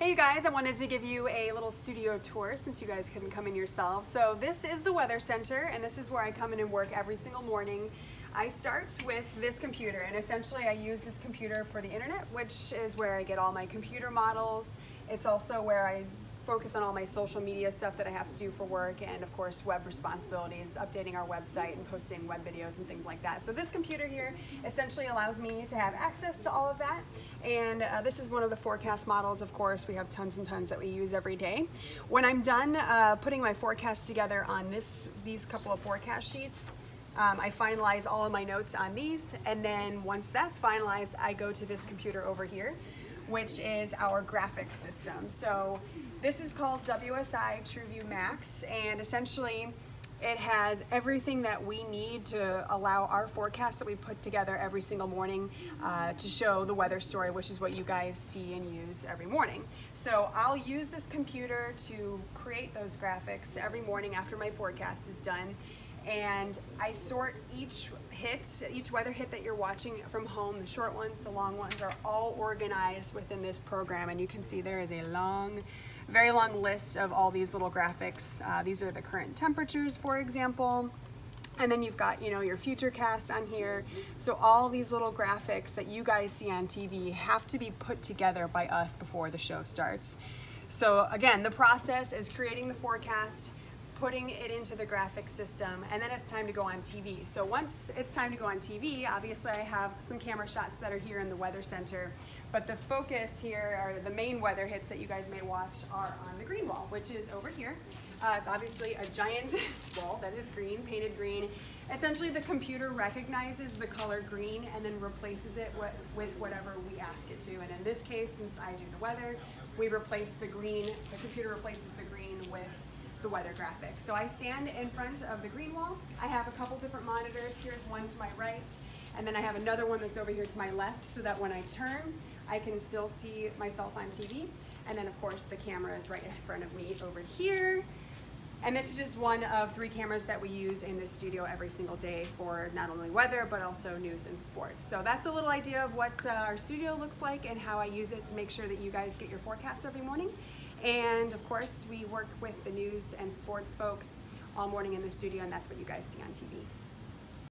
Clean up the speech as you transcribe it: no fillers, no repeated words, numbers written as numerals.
Hey you guys, I wanted to give you a little studio tour since you guys couldn't come in yourself. So this is the Weather Center, and this is where I come in and work every single morning. I start with this computer, and essentially I use this computer for the internet, which is where I get all my computer models. It's also where I focus on all my social media stuff that I have to do for work, and of course web responsibilities, updating our website and posting web videos and things like that. So this computer here essentially allows me to have access to all of that, and this is one of the forecast models. Of course, we have tons and tons that we use every day. When I'm done putting my forecast together on these couple of forecast sheets, I finalize all of my notes on these, and then once that's finalized, I go to this computer over here, which is our graphics system. So this is called WSI TrueView Max, and essentially it has everything that we need to allow our forecast that we put together every single morning to show the weather story, which is what you guys see and use every morning. So I'll use this computer to create those graphics every morning after my forecast is done. And I sort each weather hit that you're watching from home, the short ones, the long ones, are all organized within this program. And you can see there is a very long list of all these little graphics. These are the current temperatures, for example. And then you've got, your futurecast on here. So all these little graphics that you guys see on TV have to be put together by us before the show starts. So again, the process is creating the forecast, putting it into the graphics system, and then it's time to go on TV. So once it's time to go on TV, obviously I have some camera shots that are here in the Weather Center, but the focus here, or the main weather hits that you guys may watch, are on the green wall, which is over here. It's obviously a giant wall that is green, painted green. Essentially the computer recognizes the color green and then replaces it with whatever we ask it to. And in this case, since I do the weather, we replace the green, the computer replaces the green with the weather graphic. So I stand in front of the green wall. I have a couple different monitors. Here's one to my right, and then I have another one that's over here to my left, so that when I turn, I can still see myself on TV. And then of course the camera is right in front of me over here. And this is just one of 3 cameras that we use in this studio every single day for not only weather, but also news and sports. So that's a little idea of what our studio looks like and how I use it to make sure that you guys get your forecasts every morning. And of course, we work with the news and sports folks all morning in the studio, and that's what you guys see on TV.